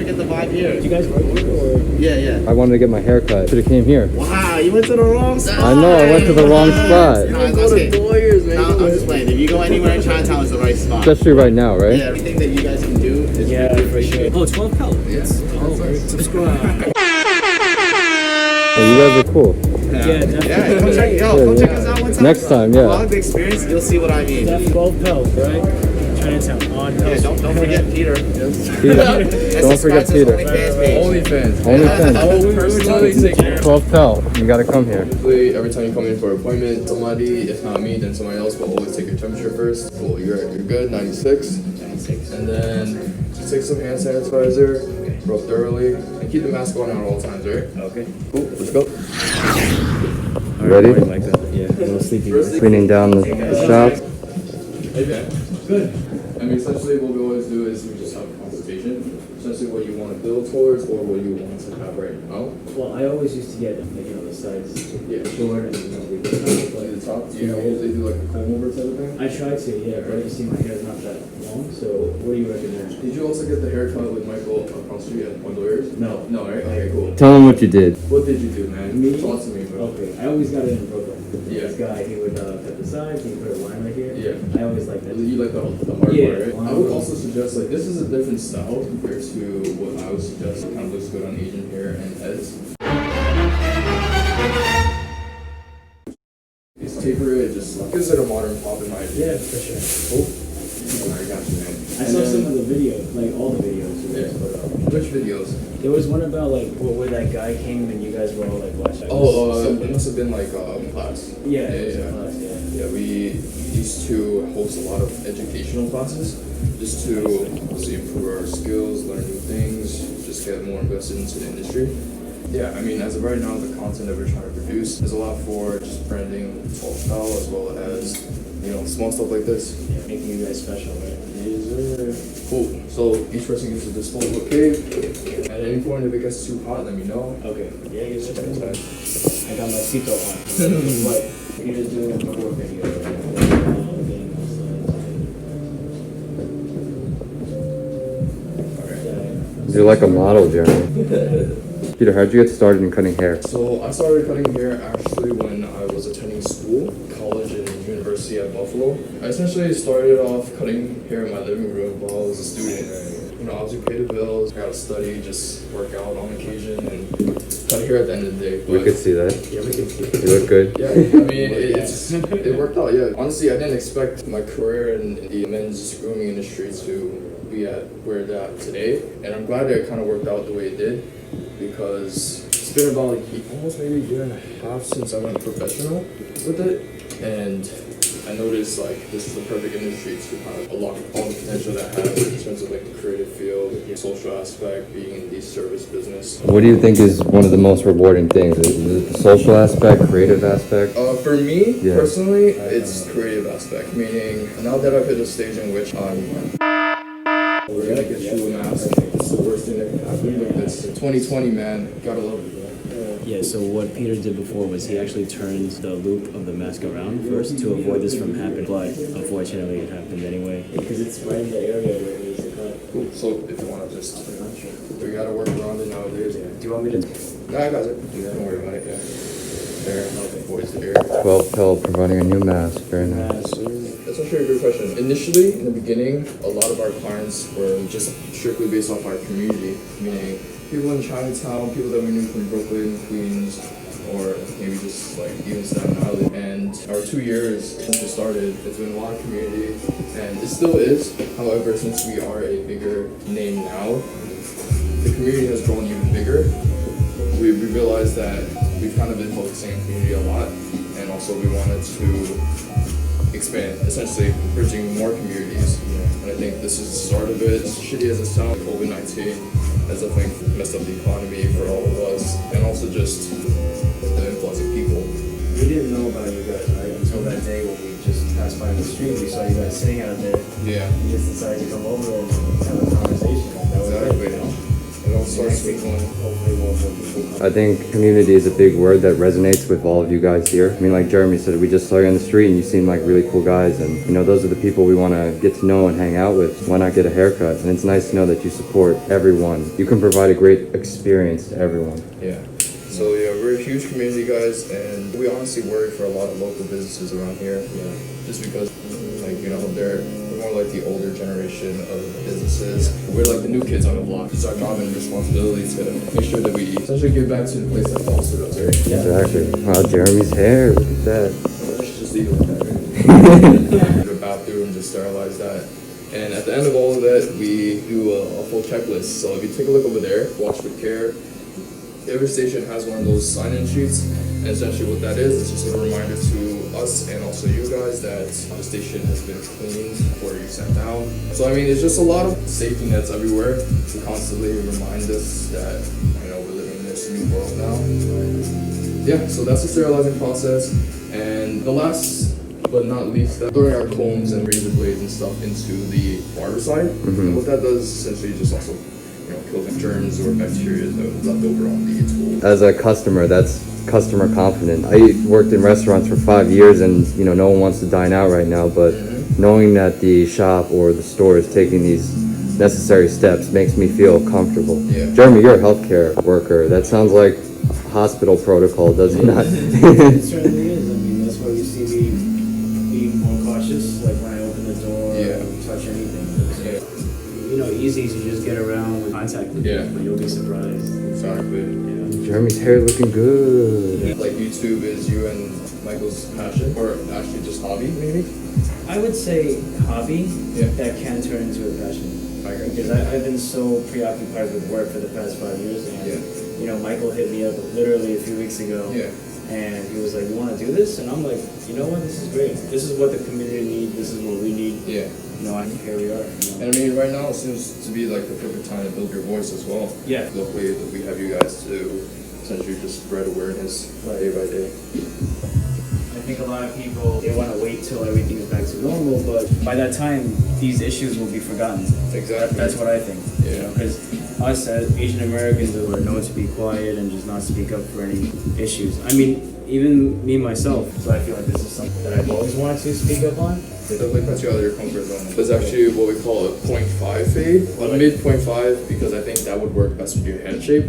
get the vibe here. Did you guys work here or? Yeah. I wanted to get my hair cut. Should have came here. Wow, you went to the wrong spot. I know, I went to the wrong spot. Nah, go to lawyers, man. I'm just playing. If you go anywhere in Chinatown, it's the right spot. Especially right now, right? Yeah, everything that you guys can do is For sure. Oh, 12 Pell. Yes. Oh, subscribe. Oh, you guys are cool. Yeah, definitely. Yeah, come check us out one time. Next time, yeah. Log the experience, you'll see what I mean. Definitely 12 Pell, right? Chinatown on Pell. Yeah, don't forget Peter. Don't forget Peter. OnlyFans. 12 Pell. You gotta come here. Usually, every time you come in for an appointment, somebody, if not me, then somebody else will always take your temperature first. Cool, you're good, 96. And then just take some hand sanitizer, rub thoroughly, and keep the mask on at all times, right? Okay. Cool, let's go. Ready? Like that. Yeah, a little sleepy. Cleaning down the shop. Hey, man. Good. I mean, essentially what we always do is we just have a consultation. Essentially what you want to build towards or what you want to have right now. Well, I always used to get, the sides short and, Like the top, do you usually do like a comb over type of thing? I tried to, but you see my hair is not that long, so what do you recommend? Did you also get the haircut with Michael across the street at Point Lawyers? No. No, right? Okay, cool. Tell them what you did. What did you do, man? Me? Talk to me, bro. Okay, I always got it in Brooklyn. Yeah. This guy, he would cut the sides, he put a line right here. Yeah. I always like that. You like the hard Yeah. part, right? I would also suggest, like, this is a different style compared to what I would suggest. It kind of looks good on Asian hair and heads. It's taper it, just gives it a modern pop in my opinion. Yeah, for sure. Oh, I got you, man. I saw some of the videos, like all the videos. Yeah. Which videos? There was one about like where that guy came and you guys were all like watching. It must have been like class. Yeah. Class, yeah. We used to host a lot of educational classes just to obviously improve our skills, learn new things, just get more invested into the industry. Yeah, I mean, as of right now, the content that we're trying to produce is a lot for just branding 12 Pell as well as, small stuff like this. Yeah, making you guys special, right? Cool. So each person gets a disposable cave. At any point, if it gets too hot, let me know. Okay. Yeah, I got my seatbelt on. But you're just doing a core video. You're like a model, Jeremy. Peter, how'd you get started in cutting hair? So I started cutting hair actually when I was attending school, college and university at Buffalo. I essentially started off cutting hair in my living room while I was a student. Obviously pay the bills, gotta study, just work out on occasion and cut hair at the end of the day. We could see that. Yeah, we can see. You look good. Yeah, I mean, it worked out, yeah. Honestly, I didn't expect my career in the men's grooming industry to be at where it's at today. And I'm glad that it kind of worked out the way it did because it's been about almost maybe a year and a half since I went professional with it. And I noticed this is the perfect industry to kind of unlock all the potential that it has in terms of the creative field, the social aspect, being in the service business. What do you think is one of the most rewarding things? Is it the social aspect, creative aspect? For me, personally, it's creative aspect, meaning now that I've hit a stage in which we're gonna get you a mask. It's the worst thing that can happen. It's 2020, man. Gotta love it. Yeah, so what Peter did before was he actually turned the loop of the mask around first to avoid this from happening, but unfortunately it happened anyway. Because it's right in the area where it needs to cut. Cool. So if you want to just, we gotta work around it nowadays. Do you want me to? No, I got it. Don't worry about it. Yeah. There, voice the air. 12 Pell providing a new mask. Very nice. That's actually a good question. Initially, in the beginning, a lot of our clients were just strictly based off our community, meaning people in Chinatown, people that we knew from Brooklyn, Queens, or maybe just even Staten Island. And our 2 years since we started, it's been a lot of community, and it still is. However, since we are a bigger name now, the community has grown even bigger. We realized that we've kind of been focusing on community a lot, and also we wanted to expand, essentially bridging more communities. And I think this is the start of it. As shitty as it sounds, COVID-19 has definitely messed up the economy for all of us, and also just the influx of people. We didn't know about you guys, right? Until that day when we just passed by on the street, we saw you guys sitting out there. Yeah. We just decided to come over and have a conversation. That was Exactly. it, And also, starts trickling. Hopefully more people. I think community is a big word that resonates with all of you guys here. I mean, like Jeremy said, we just saw you on the street and you seem like really cool guys. And, you know, those are the people we want to get to know and hang out with. Why not get a haircut? And it's nice to know that you support everyone. You can provide a great experience to everyone. Yeah. So yeah, we're a huge community, guys, and we honestly worry for a lot of local businesses around here. Yeah. Just because, like, you know, we're more like the older generation of businesses. We're like the new kids on the block. It's our job and responsibility to make sure that we essentially give back to the place that fostered us, right? Exactly. Wow, Jeremy's hair. Look at that. Let's just leave it like that, right? The bathroom, just sterilize that. And at the end of all of that, we do a full checklist. So if you take a look over there, watch with care. Every station has one of those sign-in sheets, and essentially what that is just a reminder to us and also you guys that the station has been cleaned before you sat down. So I mean, it's just a lot of safety nets everywhere to constantly remind us that, you know, we're living in this new world now. Yeah, so that's the sterilizing process. And the last but not least, throwing our combs and razor blades and stuff into the barber side. And what that does is essentially just also, you know, kill the germs or bacteria that are left over on the tool. As a customer, that's customer confidence. I worked in restaurants for 5 years and, you know, no one wants to dine out right now, but knowing that the shop or the store is taking these necessary steps makes me feel comfortable. Yeah. Jeremy, you're a healthcare worker. That sounds like hospital protocol, does it not? It certainly is. I mean, that's why you see me being more cautious, like when I open the door or touch anything. You know, easy to just get around with contact with people, but you'll be surprised. Exactly. Yeah. Jeremy's hair looking good. Like YouTube is you and Michael's passion, or actually just hobby, maybe? I would say hobby Yeah. that can turn into a passion. I agree. Because I've been so preoccupied with work for the past 5 years, and you know, Michael hit me up literally a few weeks ago. Yeah. And he was like, "You want to do this?" And I'm like, "You know what? This is great. This is what the community needs. This is what we need." Yeah. You know, and here we are. You know? And I mean, right now it seems to be like the perfect time to build your voice as well. Yeah. Luckily, we have you guys to essentially just spread awareness day by day. I think a lot of people, they want to wait till everything is back to normal, but by that time, these issues will be forgotten. Exactly. That's what I think. Yeah. You know, because us as Asian Americans are known to be quiet and just not speak up for any issues. I mean, even me myself, so I feel like this is something that I've always wanted to speak up on. It definitely puts you out of your comfort zone. There's actually what we call a 0.5 fade, a mid 0.5, because I think that would work best with your head shape.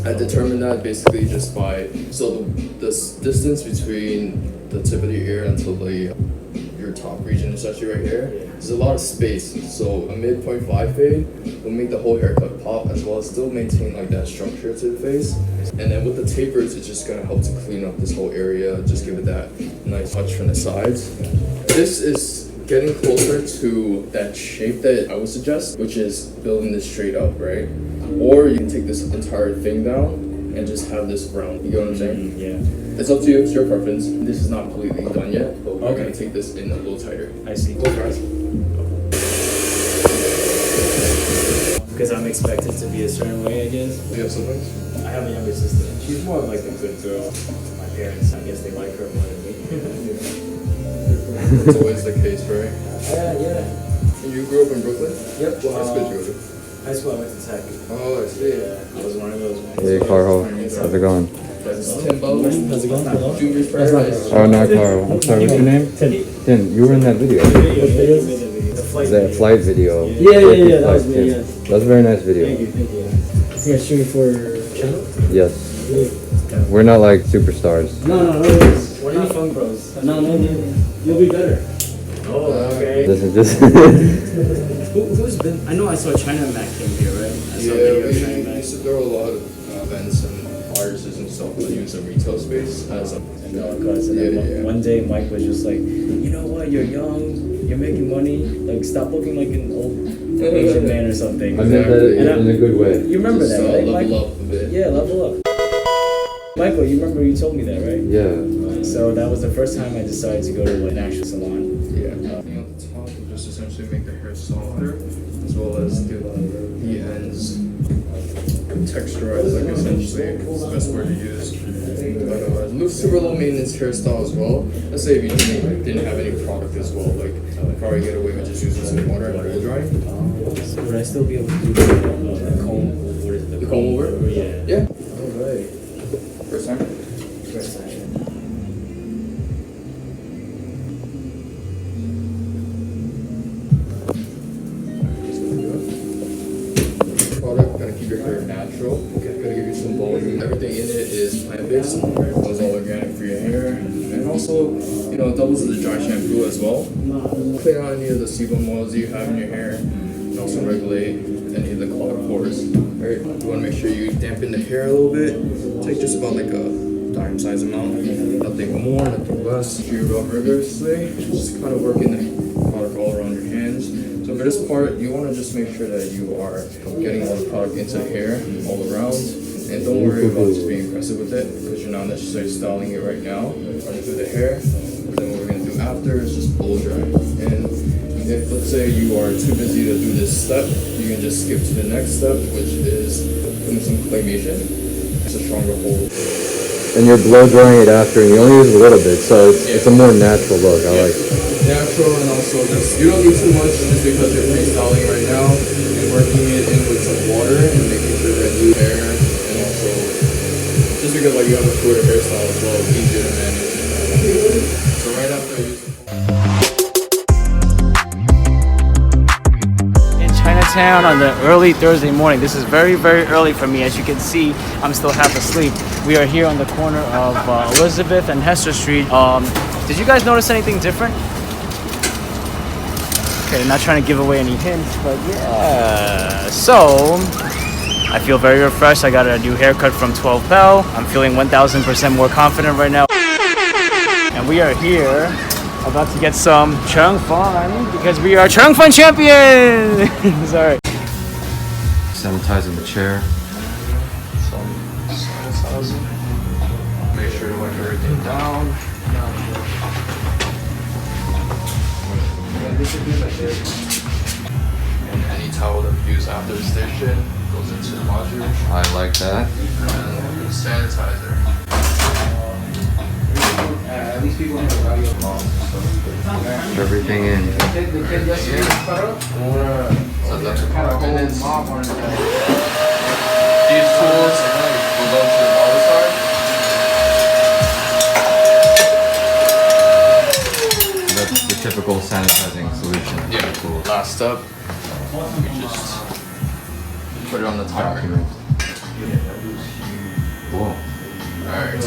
I determined that basically just by, so this distance between the tip of the ear until your top region is actually right here. There's a lot of space, so a mid 0.5 fade will make the whole haircut pop as well as still maintain like that structure to the face. And then with the tapers, it's just gonna help to clean up this whole area, just give it that nice touch from the sides. This is getting closer to that shape that I would suggest, which is building this straight up, right? Or you can take this entire thing down and just have this round. You get what I'm saying? Yeah. It's up to you, it's your preference. This is not completely done yet, but we're gonna take this in a little tighter. I see. Close your eyes. Because I'm expected to be a certain way, I guess. Do you have siblings? I have a younger sister. She's more of like a good girl. My parents, I guess they like her more than me. That's always the case, right? Yeah. You grew up in Brooklyn? Yep. What high school did you go to? High school, I went to Tech. Oh, I see. I was one of those. Hey, Carl. How's it going? That's Timbo. How's it going? Junior Paradise. Oh, not Carl. I'm sorry, what's your name? Tim. You were in that video. The flight That video. flight video. Yeah, that was me, Tim. yeah. That was a very nice video. Thank you. I think I shooting for channel? Yes. We're not like superstars. No, We're not fun bros. no, you'll be better. Oh, okay. This is just. Who's been? I know I saw China Mac came here, right? I saw a Yeah, video of China we Mac. used to throw a lot of events and viruses and stuff that use a retail space as a And then one day Mike was just like, you know what? You're young. You're making money. Like, stop looking like an old Asian man or something. I meant that And in a good way. You remember just, that, right? level Michael? up a bit. Yeah, level up. Michael, you remember you told me that, right? Yeah. So that was the first time I decided to go to an actual salon. Yeah. Thing on the top will just essentially make the hair softer, as well as give the ends texturized, like essentially is the best word to use. But super low maintenance hairstyle as well. Let's say if you didn't have any product as well, like probably get away with just using some water and blow drying. Would I still be able to do the comb? What is it? The comb your hair natural. Gonna give you some volume. Everything in it is plant-based. It's all organic for your hair. And also, you know, it doubles as a dry shampoo as well. Clean out any of the sebum oils you have in your hair. And also regulate any of the clogged pores. Alright, you want to make sure you dampen the hair a little bit. Take just about like a dime size amount. Nothing more, nothing less. You rub rigorously. Just kind of working the product all around your hands. So for this part, you want to just make sure that you are getting all the product into the hair all around. And don't worry about just being aggressive with it because you're not necessarily styling it right now. Running through the hair. Then what we're going to do after is just blow dry. And if, let's say, you are too busy to do this step, you can just skip to the next step, which is doing some claymation. It's a stronger hold. And you're blow drying it after, and you only use a little bit, so it's a more natural look. I like it. Natural, and also just, you don't need too much just because you're freestyling right now, and working it in with some water, and making sure that you hair, and also, just because like you have a shorter hairstyle as well, it's easier to manage. So right after I use Chinatown on the early Thursday morning. This is very, very early for me. As you can see, I'm still half asleep. We are here on the corner of Elizabeth and Hester Street. Did you guys notice anything different? Okay, not trying to give away any hints, but yeah. So, I feel very refreshed. I got a new haircut from 12 Pell. I'm feeling 1000% more confident right now. And we are here about to get some Chung Fun because we are Chung Fun champions! Sorry. Sanitizing the chair. some sanitizing. Make sure to wipe everything down. And any towel that we use after the station goes into the washer. I like that. And sanitizer. At least people have a radio call. Everything in. So that's a couple minutes. These tools will go to the water side. That's the typical sanitizing solution. Yeah. Cool. Last step, we just put it on the timer. Cool. Alright.